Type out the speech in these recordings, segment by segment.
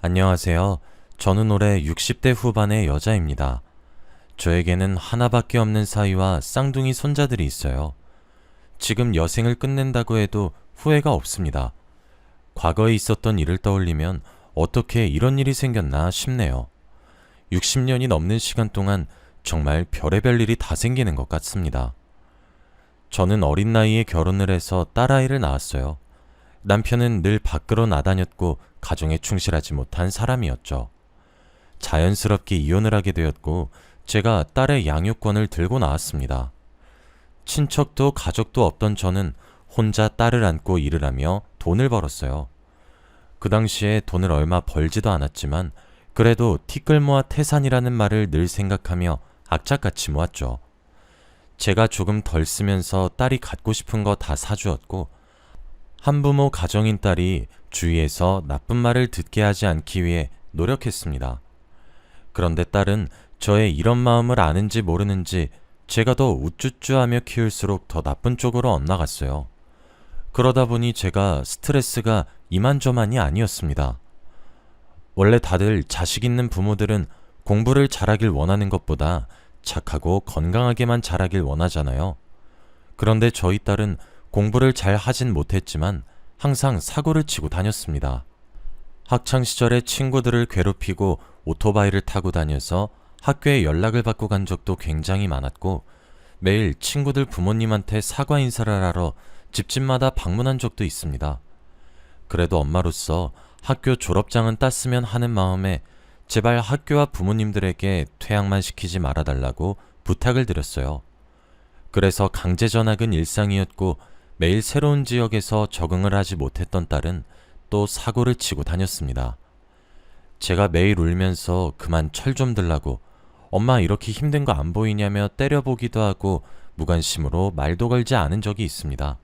안녕하세요. 저는 올해 60대 후반의 여자입니다. 저에게는 하나밖에 없는 사위와 쌍둥이 손자들이 있어요. 지금 여생을 끝낸다고 해도 후회가 없습니다. 과거에 있었던 일을 떠올리면 어떻게 이런 일이 생겼나 싶네요. 60년이 넘는 시간 동안 정말 별의별 일이 다 생기는 것 같습니다. 저는 어린 나이에 결혼을 해서 딸아이를 낳았어요. 남편은 늘 밖으로 나다녔고 가정에 충실하지 못한 사람이었죠. 자연스럽게 이혼을 하게 되었고 제가 딸의 양육권을 들고 나왔습니다. 친척도 가족도 없던 저는 혼자 딸을 안고 일을 하며 돈을 벌었어요. 그 당시에 돈을 얼마 벌지도 않았지만 그래도 티끌모아 태산이라는 말을 늘 생각하며 악착같이 모았죠. 제가 조금 덜 쓰면서 딸이 갖고 싶은 거 다 사주었고 한부모 가정인 딸이 주위에서 나쁜 말을 듣게 하지 않기 위해 노력했습니다. 그런데 딸은 저의 이런 마음을 아는지 모르는지 제가 더 우쭈쭈하며 키울수록 더 나쁜 쪽으로 엇나갔어요. 그러다 보니 제가 스트레스가 이만저만이 아니었습니다. 원래 다들 자식 있는 부모들은 공부를 잘하길 원하는 것보다 착하고 건강하게만 자라길 원하잖아요. 그런데 저희 딸은 공부를 잘 하진 못했지만 항상 사고를 치고 다녔습니다. 학창시절에 친구들을 괴롭히고 오토바이를 타고 다녀서 학교에 연락을 받고 간 적도 굉장히 많았고 매일 친구들 부모님한테 사과 인사를 하러 집집마다 방문한 적도 있습니다. 그래도 엄마로서 학교 졸업장은 땄으면 하는 마음에 제발 학교와 부모님들에게 퇴학만 시키지 말아달라고 부탁을 드렸어요. 그래서 강제 전학은 일상이었고 매일 새로운 지역에서 적응을 하지 못했던 딸은 또 사고를 치고 다녔습니다. 제가 매일 울면서 그만 철 좀 들라고 엄마 이렇게 힘든 거 안 보이냐며 때려보기도 하고 무관심으로 말도 걸지 않은 적이 있습니다.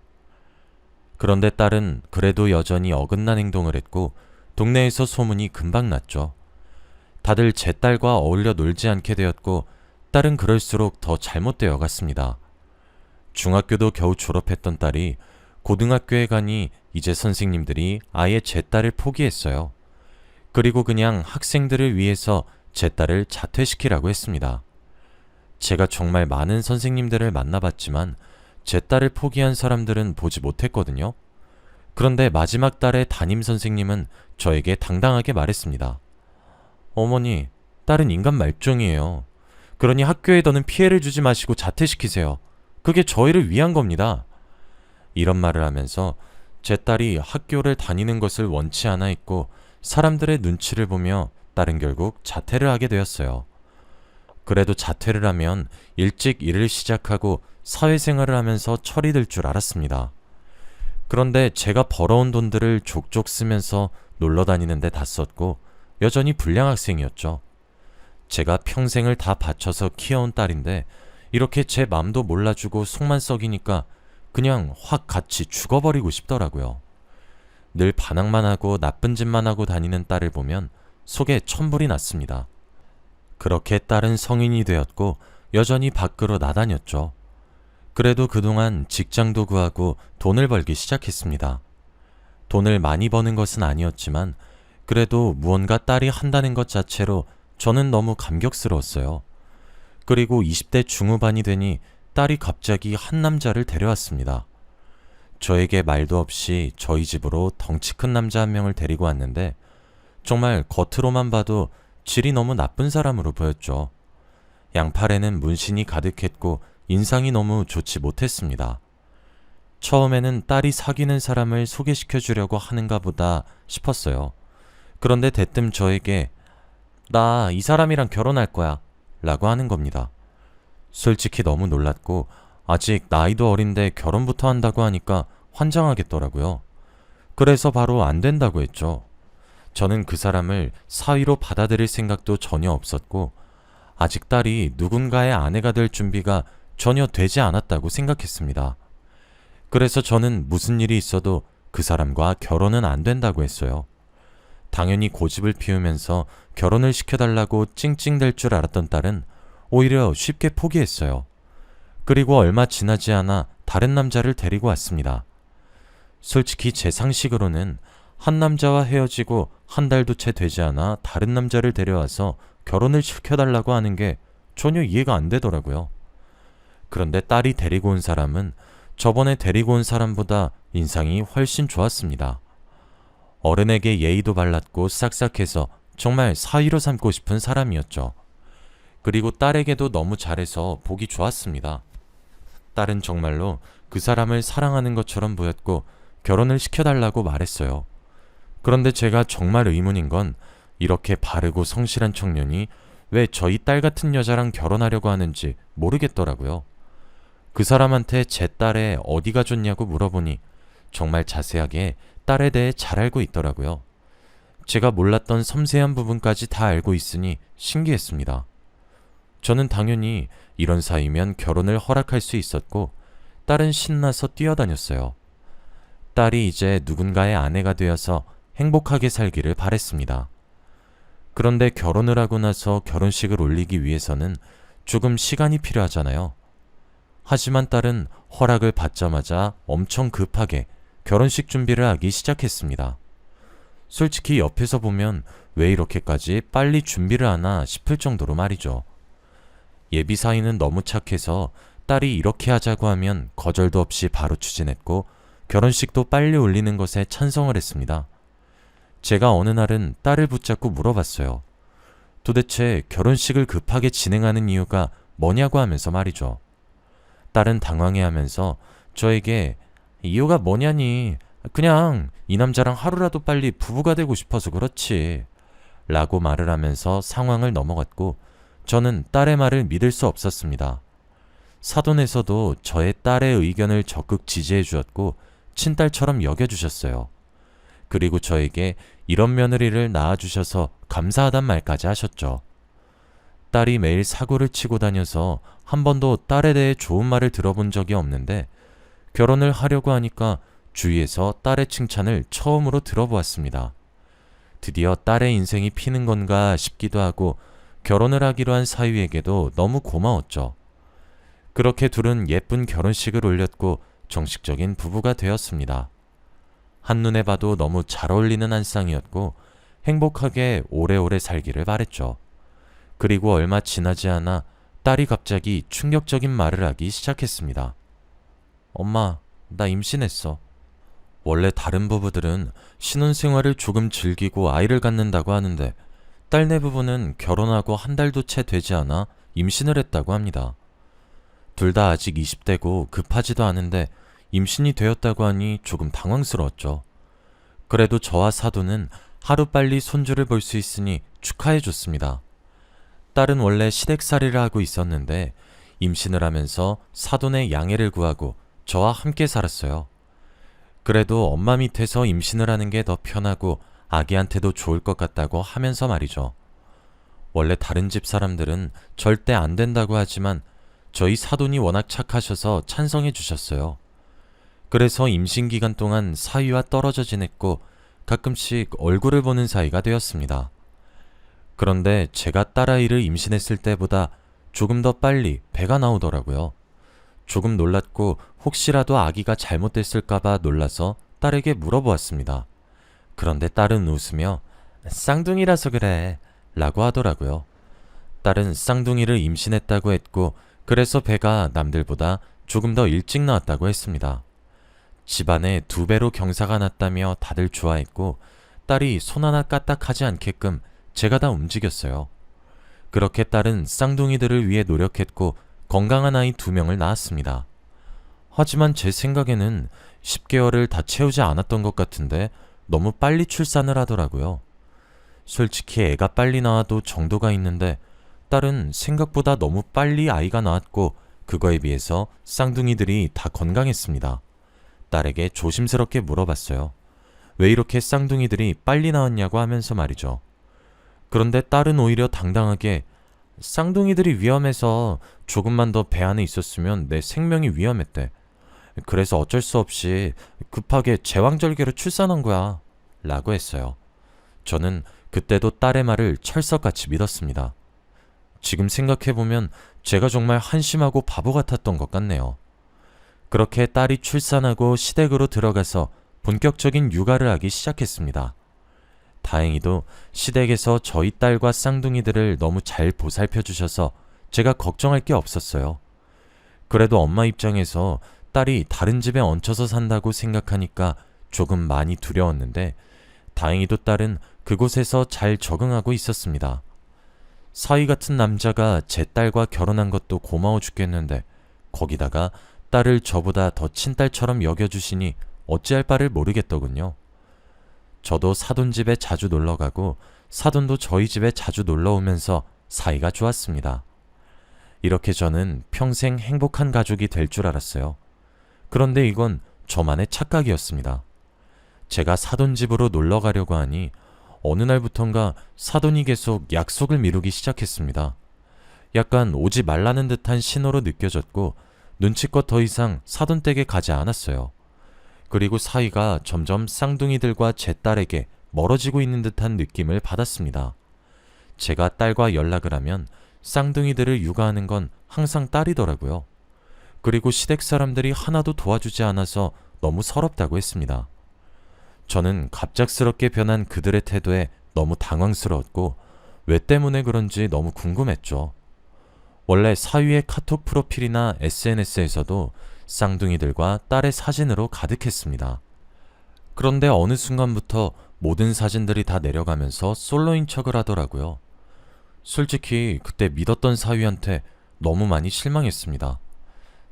그런데 딸은 그래도 여전히 어긋난 행동을 했고 동네에서 소문이 금방 났죠. 다들 제 딸과 어울려 놀지 않게 되었고 딸은 그럴수록 더 잘못되어 갔습니다. 중학교도 겨우 졸업했던 딸이 고등학교에 가니 이제 선생님들이 아예 제 딸을 포기했어요. 그리고 그냥 학생들을 위해서 제 딸을 자퇴시키라고 했습니다. 제가 정말 많은 선생님들을 만나봤지만 제 딸을 포기한 사람들은 보지 못했거든요. 그런데 마지막 달의 담임 선생님은 저에게 당당하게 말했습니다. 어머니, 딸은 인간 말종이에요. 그러니 학교에 더는 피해를 주지 마시고 자퇴시키세요. 그게 저희를 위한 겁니다. 이런 말을 하면서 제 딸이 학교를 다니는 것을 원치 않아 했고 사람들의 눈치를 보며 딸은 결국 자퇴를 하게 되었어요. 그래도 자퇴를 하면 일찍 일을 시작하고 사회생활을 하면서 철이 들 줄 알았습니다. 그런데 제가 벌어온 돈들을 족족 쓰면서 놀러 다니는데 다 썼고 여전히 불량 학생이었죠. 제가 평생을 다 바쳐서 키워온 딸인데 이렇게 제 맘도 몰라주고 속만 썩이니까 그냥 확 같이 죽어버리고 싶더라고요. 늘 반항만 하고 나쁜 짓만 하고 다니는 딸을 보면 속에 천불이 났습니다. 그렇게 딸은 성인이 되었고 여전히 밖으로 나다녔죠. 그래도 그동안 직장도 구하고 돈을 벌기 시작했습니다. 돈을 많이 버는 것은 아니었지만 그래도 무언가 딸이 한다는 것 자체로 저는 너무 감격스러웠어요. 그리고 20대 중후반이 되니 딸이 갑자기 한 남자를 데려왔습니다. 저에게 말도 없이 저희 집으로 덩치 큰 남자 한 명을 데리고 왔는데 정말 겉으로만 봐도 질이 너무 나쁜 사람으로 보였죠. 양팔에는 문신이 가득했고 인상이 너무 좋지 못했습니다. 처음에는 딸이 사귀는 사람을 소개시켜 주려고 하는가 보다 싶었어요. 그런데 대뜸 저에게 나 이 사람이랑 결혼할 거야 라고 하는 겁니다. 솔직히 너무 놀랐고 아직 나이도 어린데 결혼부터 한다고 하니까 환장하겠더라고요. 그래서 바로 안 된다고 했죠. 저는 그 사람을 사위로 받아들일 생각도 전혀 없었고 아직 딸이 누군가의 아내가 될 준비가 전혀 되지 않았다고 생각했습니다. 그래서 저는 무슨 일이 있어도 그 사람과 결혼은 안 된다고 했어요. 당연히 고집을 피우면서 결혼을 시켜달라고 찡찡댈 줄 알았던 딸은 오히려 쉽게 포기했어요. 그리고 얼마 지나지 않아 다른 남자를 데리고 왔습니다. 솔직히 제 상식으로는 한 남자와 헤어지고 한 달도 채 되지 않아 다른 남자를 데려와서 결혼을 시켜달라고 하는 게 전혀 이해가 안 되더라고요. 그런데 딸이 데리고 온 사람은 저번에 데리고 온 사람보다 인상이 훨씬 좋았습니다. 어른에게 예의도 발랐고 싹싹해서 정말 사위로 삼고 싶은 사람이었죠. 그리고 딸에게도 너무 잘해서 보기 좋았습니다. 딸은 정말로 그 사람을 사랑하는 것처럼 보였고 결혼을 시켜달라고 말했어요. 그런데 제가 정말 의문인 건 이렇게 바르고 성실한 청년이 왜 저희 딸 같은 여자랑 결혼하려고 하는지 모르겠더라고요. 그 사람한테 제 딸의 어디가 좋냐고 물어보니 정말 자세하게 딸에 대해 잘 알고 있더라고요. 제가 몰랐던 섬세한 부분까지 다 알고 있으니 신기했습니다. 저는 당연히 이런 사이면 결혼을 허락할 수 있었고 딸은 신나서 뛰어다녔어요. 딸이 이제 누군가의 아내가 되어서 행복하게 살기를 바랬습니다. 그런데 결혼을 하고 나서 결혼식을 올리기 위해서는 조금 시간이 필요하잖아요. 하지만 딸은 허락을 받자마자 엄청 급하게 결혼식 준비를 하기 시작했습니다. 솔직히 옆에서 보면 왜 이렇게까지 빨리 준비를 하나 싶을 정도로 말이죠. 예비 사위는 너무 착해서 딸이 이렇게 하자고 하면 거절도 없이 바로 추진했고 결혼식도 빨리 올리는 것에 찬성을 했습니다. 제가 어느 날은 딸을 붙잡고 물어봤어요. 도대체 결혼식을 급하게 진행하는 이유가 뭐냐고 하면서 말이죠. 딸은 당황해하면서 저에게 이유가 뭐냐니 그냥 이 남자랑 하루라도 빨리 부부가 되고 싶어서 그렇지 라고 말을 하면서 상황을 넘어갔고 저는 딸의 말을 믿을 수 없었습니다. 사돈에서도 저의 딸의 의견을 적극 지지해 주었고 친딸처럼 여겨주셨어요. 그리고 저에게 이런 며느리를 낳아주셔서 감사하단 말까지 하셨죠. 딸이 매일 사고를 치고 다녀서 한 번도 딸에 대해 좋은 말을 들어본 적이 없는데 결혼을 하려고 하니까 주위에서 딸의 칭찬을 처음으로 들어보았습니다. 드디어 딸의 인생이 피는 건가 싶기도 하고 결혼을 하기로 한 사위에게도 너무 고마웠죠. 그렇게 둘은 예쁜 결혼식을 올렸고 정식적인 부부가 되었습니다. 한눈에 봐도 너무 잘 어울리는 한 쌍이었고 행복하게 오래오래 살기를 바랬죠. 그리고 얼마 지나지 않아 딸이 갑자기 충격적인 말을 하기 시작했습니다. 엄마, 나 임신했어. 원래 다른 부부들은 신혼생활을 조금 즐기고 아이를 갖는다고 하는데 딸네 부부는 결혼하고 한 달도 채 되지 않아 임신을 했다고 합니다. 둘 다 아직 20대고 급하지도 않은데 임신이 되었다고 하니 조금 당황스러웠죠. 그래도 저와 사돈은 하루빨리 손주를 볼 수 있으니 축하해 줬습니다. 딸은 원래 시댁살이를 하고 있었는데 임신을 하면서 사돈의 양해를 구하고 저와 함께 살았어요. 그래도 엄마 밑에서 임신을 하는 게 더 편하고 아기한테도 좋을 것 같다고 하면서 말이죠. 원래 다른 집 사람들은 절대 안 된다고 하지만 저희 사돈이 워낙 착하셔서 찬성해 주셨어요. 그래서 임신 기간 동안 사위와 떨어져 지냈고 가끔씩 얼굴을 보는 사이가 되었습니다. 그런데 제가 딸아이를 임신했을 때보다 조금 더 빨리 배가 나오더라고요. 조금 놀랐고 혹시라도 아기가 잘못됐을까봐 놀라서 딸에게 물어보았습니다. 그런데 딸은 웃으며 쌍둥이라서 그래 라고 하더라고요. 딸은 쌍둥이를 임신했다고 했고 그래서 배가 남들보다 조금 더 일찍 나왔다고 했습니다. 집안에 2배로 경사가 났다며 다들 좋아했고 딸이 손 하나 까딱하지 않게끔 제가 다 움직였어요. 그렇게 딸은 쌍둥이들을 위해 노력했고 건강한 아이 2명을 낳았습니다. 하지만 제 생각에는 10개월을 다 채우지 않았던 것 같은데 너무 빨리 출산을 하더라고요. 솔직히 애가 빨리 나와도 정도가 있는데 딸은 생각보다 너무 빨리 아이가 나왔고 그거에 비해서 쌍둥이들이 다 건강했습니다. 딸에게 조심스럽게 물어봤어요. 왜 이렇게 쌍둥이들이 빨리 나왔냐고 하면서 말이죠. 그런데 딸은 오히려 당당하게 쌍둥이들이 위험해서 조금만 더 배 안에 있었으면 내 생명이 위험했대. 그래서 어쩔 수 없이 급하게 제왕절개로 출산한 거야 라고 했어요. 저는 그때도 딸의 말을 철석같이 믿었습니다. 지금 생각해보면 제가 정말 한심하고 바보 같았던 것 같네요. 그렇게 딸이 출산하고 시댁으로 들어가서 본격적인 육아를 하기 시작했습니다. 다행히도 시댁에서 저희 딸과 쌍둥이들을 너무 잘 보살펴 주셔서 제가 걱정할 게 없었어요. 그래도 엄마 입장에서 딸이 다른 집에 얹혀서 산다고 생각하니까 조금 많이 두려웠는데 다행히도 딸은 그곳에서 잘 적응하고 있었습니다. 사위 같은 남자가 제 딸과 결혼한 것도 고마워 죽겠는데 거기다가 딸을 저보다 더 친딸처럼 여겨주시니 어찌할 바를 모르겠더군요. 저도 사돈 집에 자주 놀러가고 사돈도 저희 집에 자주 놀러오면서 사이가 좋았습니다. 이렇게 저는 평생 행복한 가족이 될 줄 알았어요. 그런데 이건 저만의 착각이었습니다. 제가 사돈 집으로 놀러 가려고 하니 어느 날부턴가 사돈이 계속 약속을 미루기 시작했습니다. 약간 오지 말라는 듯한 신호로 느껴졌고 눈치껏 더 이상 사돈 댁에 가지 않았어요. 그리고 사이가 점점 쌍둥이들과 제 딸에게 멀어지고 있는 듯한 느낌을 받았습니다. 제가 딸과 연락을 하면 쌍둥이들을 육아하는 건 항상 딸이더라고요. 그리고 시댁 사람들이 하나도 도와주지 않아서 너무 서럽다고 했습니다. 저는 갑작스럽게 변한 그들의 태도에 너무 당황스러웠고 왜 때문에 그런지 너무 궁금했죠. 원래 사위의 카톡 프로필이나 SNS에서도 쌍둥이들과 딸의 사진으로 가득했습니다. 그런데 어느 순간부터 모든 사진들이 다 내려가면서 솔로인 척을 하더라고요. 솔직히 그때 믿었던 사위한테 너무 많이 실망했습니다.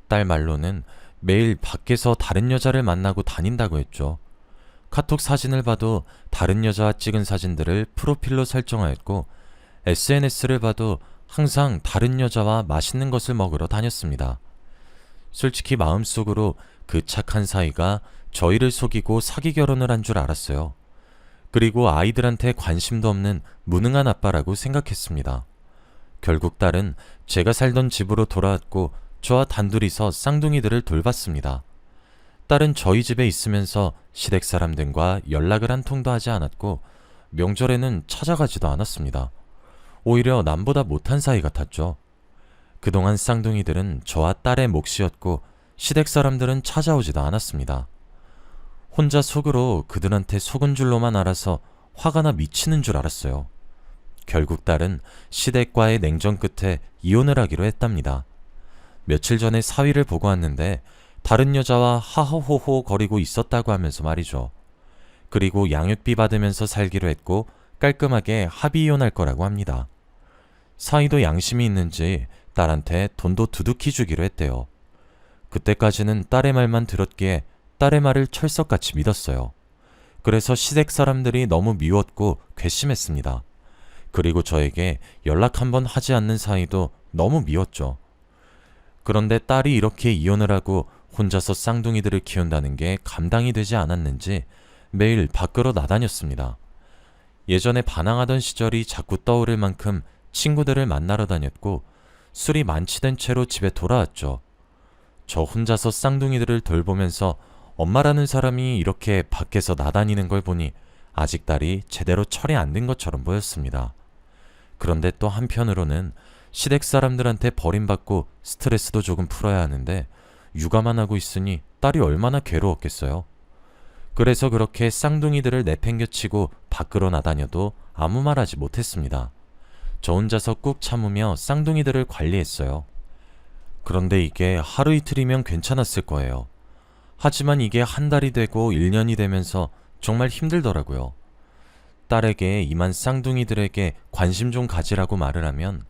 딸 말로는 매일 밖에서 다른 여자를 만나고 다닌다고 했죠. 카톡 사진을 봐도 다른 여자와 찍은 사진들을 프로필로 설정하였고 SNS를 봐도 항상 다른 여자와 맛있는 것을 먹으러 다녔습니다. 솔직히 마음속으로 그 착한 사이가 저희를 속이고 사기 결혼을 한 줄 알았어요. 그리고 아이들한테 관심도 없는 무능한 아빠라고 생각했습니다. 결국 딸은 제가 살던 집으로 돌아왔고 저와 단둘이서 쌍둥이들을 돌봤습니다. 딸은 저희 집에 있으면서 시댁 사람들과 연락을 한 통도 하지 않았고 명절에는 찾아가지도 않았습니다. 오히려 남보다 못한 사이 같았죠. 그동안 쌍둥이들은 저와 딸의 몫이었고 시댁 사람들은 찾아오지도 않았습니다. 혼자 속으로 그들한테 속은 줄로만 알아서 화가 나 미치는 줄 알았어요. 결국 딸은 시댁과의 냉전 끝에 이혼을 하기로 했답니다. 며칠 전에 사위를 보고 왔는데 다른 여자와 하호호호 거리고 있었다고 하면서 말이죠. 그리고 양육비 받으면서 살기로 했고 깔끔하게 합의 이혼할 거라고 합니다. 사위도 양심이 있는지 딸한테 돈도 두둑히 주기로 했대요. 그때까지는 딸의 말만 들었기에 딸의 말을 철석같이 믿었어요. 그래서 시댁 사람들이 너무 미웠고 괘씸했습니다. 그리고 저에게 연락 한번 하지 않는 사이도 너무 미웠죠. 그런데 딸이 이렇게 이혼을 하고 혼자서 쌍둥이들을 키운다는 게 감당이 되지 않았는지 매일 밖으로 나다녔습니다. 예전에 반항하던 시절이 자꾸 떠오를 만큼 친구들을 만나러 다녔고 술이 만취된 채로 집에 돌아왔죠. 저 혼자서 쌍둥이들을 돌보면서 엄마라는 사람이 이렇게 밖에서 나다니는 걸 보니 아직 딸이 제대로 철이 안 든 것처럼 보였습니다. 그런데 또 한편으로는 시댁 사람들한테 버림받고 스트레스도 조금 풀어야 하는데 육아만 하고 있으니 딸이 얼마나 괴로웠겠어요. 그래서 그렇게 쌍둥이들을 내팽겨치고 밖으로 나다녀도 아무 말 하지 못했습니다. 저 혼자서 꾹 참으며 쌍둥이들을 관리했어요. 그런데 이게 하루 이틀이면 괜찮았을 거예요. 하지만 이게 한 달이 되고 1년이 되면서 정말 힘들더라고요. 딸에게 이만 쌍둥이들에게 관심 좀 가지라고 말을 하면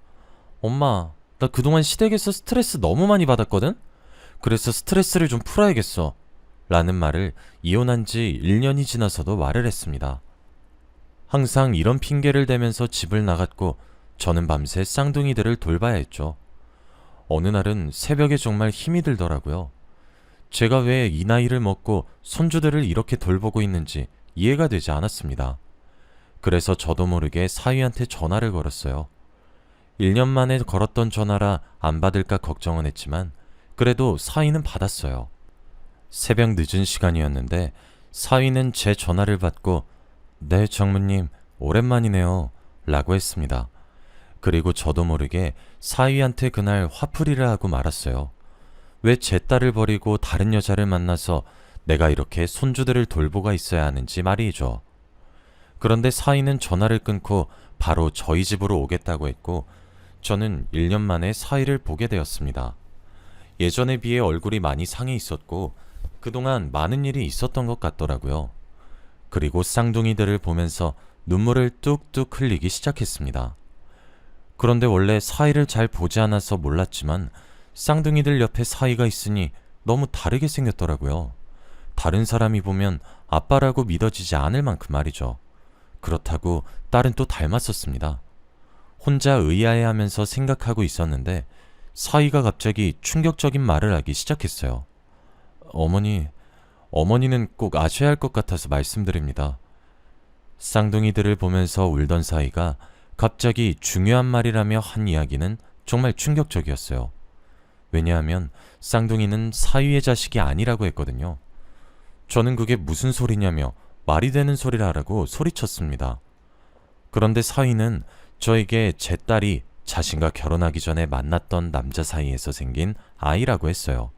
엄마, 나 그동안 시댁에서 스트레스 너무 많이 받았거든? 그래서 스트레스를 좀 풀어야겠어. 라는 말을 이혼한 지 1년이 지나서도 말을 했습니다. 항상 이런 핑계를 대면서 집을 나갔고 저는 밤새 쌍둥이들을 돌봐야 했죠. 어느 날은 새벽에 정말 힘이 들더라고요. 제가 왜 이 나이를 먹고 손주들을 이렇게 돌보고 있는지 이해가 되지 않았습니다. 그래서 저도 모르게 사위한테 전화를 걸었어요. 1년 만에 걸었던 전화라 안 받을까 걱정은 했지만 그래도 사위는 받았어요. 새벽 늦은 시간이었는데 사위는 제 전화를 받고 네, 장모님, 오랜만이네요. 라고 했습니다. 그리고 저도 모르게 사위한테 그날 화풀이를 하고 말았어요. 왜 제 딸을 버리고 다른 여자를 만나서 내가 이렇게 손주들을 돌보가 있어야 하는지 말이죠. 그런데 사위는 전화를 끊고 바로 저희 집으로 오겠다고 했고 저는 1년 만에 사위를 보게 되었습니다. 예전에 비해 얼굴이 많이 상해 있었고 그동안 많은 일이 있었던 것 같더라고요. 그리고 쌍둥이들을 보면서 눈물을 뚝뚝 흘리기 시작했습니다. 그런데 원래 사위를 잘 보지 않아서 몰랐지만 쌍둥이들 옆에 사위가 있으니 너무 다르게 생겼더라고요. 다른 사람이 보면 아빠라고 믿어지지 않을 만큼 말이죠. 그렇다고 딸은 또 닮았었습니다. 혼자 의아해하면서 생각하고 있었는데 사위가 갑자기 충격적인 말을 하기 시작했어요. 어머니는 꼭 아셔야 할 것 같아서 말씀드립니다. 쌍둥이들을 보면서 울던 사위가 갑자기 중요한 말이라며 한 이야기는 정말 충격적이었어요. 왜냐하면 쌍둥이는 사위의 자식이 아니라고 했거든요. 저는 그게 무슨 소리냐며 말이 되는 소리를 하라고 소리쳤습니다. 그런데 사위는 저에게 제 딸이 자신과 결혼하기 전에 만났던 남자 사이에서 생긴 아이라고 했어요.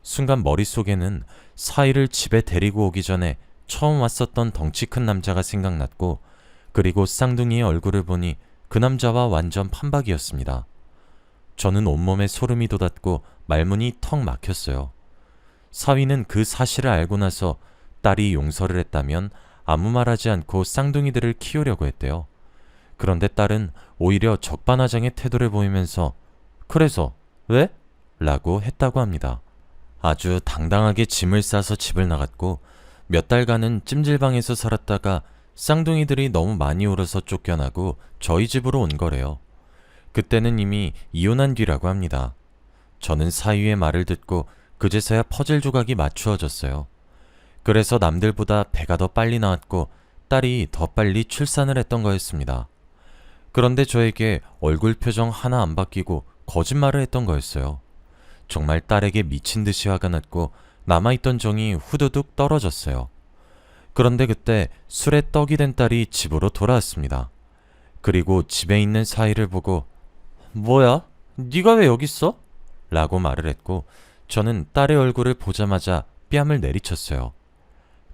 순간 머릿속에는 사위를 집에 데리고 오기 전에 처음 왔었던 덩치 큰 남자가 생각났고 그리고 쌍둥이의 얼굴을 보니 그 남자와 완전 판박이었습니다. 저는 온몸에 소름이 돋았고 말문이 턱 막혔어요. 사위는 그 사실을 알고 나서 딸이 용서를 했다면 아무 말하지 않고 쌍둥이들을 키우려고 했대요. 그런데 딸은 오히려 적반하장의 태도를 보이면서 그래서 왜? 라고 했다고 합니다. 아주 당당하게 짐을 싸서 집을 나갔고 몇 달간은 찜질방에서 살았다가 쌍둥이들이 너무 많이 울어서 쫓겨나고 저희 집으로 온 거래요. 그때는 이미 이혼한 뒤라고 합니다. 저는 사위의 말을 듣고 그제서야 퍼즐 조각이 맞추어졌어요. 그래서 남들보다 배가 더 빨리 나왔고 딸이 더 빨리 출산을 했던 거였습니다. 그런데 저에게 얼굴 표정 하나 안 바뀌고 거짓말을 했던 거였어요. 정말 딸에게 미친 듯이 화가 났고 남아있던 정이 후두둑 떨어졌어요. 그런데 그때 술에 떡이 된 딸이 집으로 돌아왔습니다. 그리고 집에 있는 사위를 보고 뭐야? 네가 왜 여기 있어? 라고 말을 했고 저는 딸의 얼굴을 보자마자 뺨을 내리쳤어요.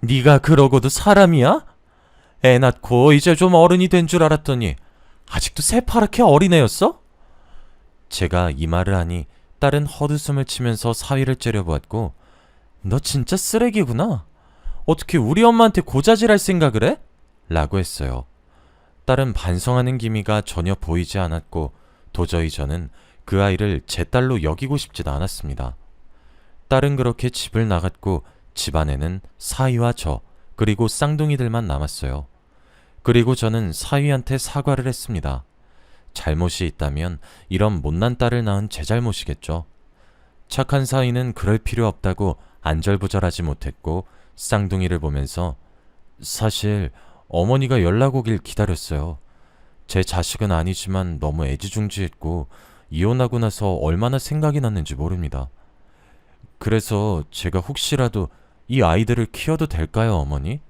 네가 그러고도 사람이야? 애 낳고 이제 좀 어른이 된 줄 알았더니 아직도 새파랗게 어린애였어? 제가 이 말을 하니 딸은 헛웃음을 치면서 사위를 째려보았고 너 진짜 쓰레기구나. 어떻게 우리 엄마한테 고자질할 생각을 해? 라고 했어요. 딸은 반성하는 기미가 전혀 보이지 않았고 도저히 저는 그 아이를 제 딸로 여기고 싶지도 않았습니다. 딸은 그렇게 집을 나갔고 집안에는 사위와 저 그리고 쌍둥이들만 남았어요. 그리고 저는 사위한테 사과를 했습니다. 잘못이 있다면 이런 못난 딸을 낳은 제 잘못이겠죠. 착한 사위는 그럴 필요 없다고 안절부절하지 못했고 쌍둥이를 보면서 사실 어머니가 연락 오길 기다렸어요. 제 자식은 아니지만 너무 애지중지했고 이혼하고 나서 얼마나 생각이 났는지 모릅니다. 그래서 제가 혹시라도 이 아이들을 키워도 될까요, 어머니?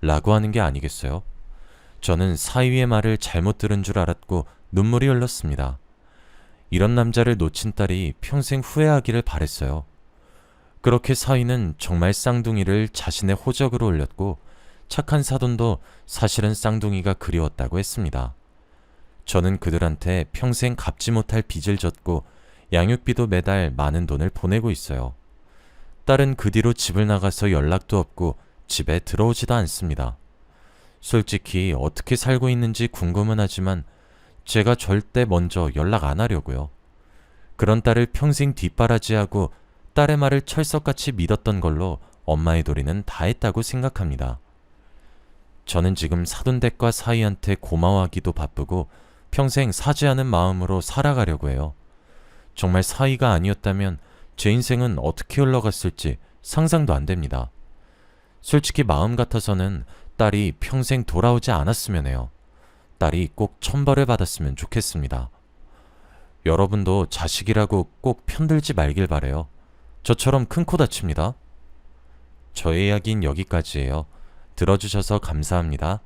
라고 하는 게 아니겠어요? 저는 사위의 말을 잘못 들은 줄 알았고 눈물이 흘렀습니다. 이런 남자를 놓친 딸이 평생 후회하기를 바랬어요. 그렇게 사위는 정말 쌍둥이를 자신의 호적으로 올렸고 착한 사돈도 사실은 쌍둥이가 그리웠다고 했습니다. 저는 그들한테 평생 갚지 못할 빚을 졌고 양육비도 매달 많은 돈을 보내고 있어요. 딸은 그 뒤로 집을 나가서 연락도 없고 집에 들어오지도 않습니다. 솔직히 어떻게 살고 있는지 궁금은 하지만 제가 절대 먼저 연락 안 하려고요. 그런 딸을 평생 뒷바라지하고 딸의 말을 철석같이 믿었던 걸로 엄마의 도리는 다 했다고 생각합니다. 저는 지금 사돈댁과 사위한테 고마워하기도 바쁘고 평생 사죄하는 마음으로 살아가려고 해요. 정말 사위가 아니었다면 제 인생은 어떻게 흘러갔을지 상상도 안 됩니다. 솔직히 마음 같아서는 딸이 평생 돌아오지 않았으면 해요. 딸이 꼭 천벌을 받았으면 좋겠습니다. 여러분도 자식이라고 꼭 편들지 말길 바래요. 저처럼 큰 코 다칩니다. 저의 이야기는 여기까지예요. 들어주셔서 감사합니다.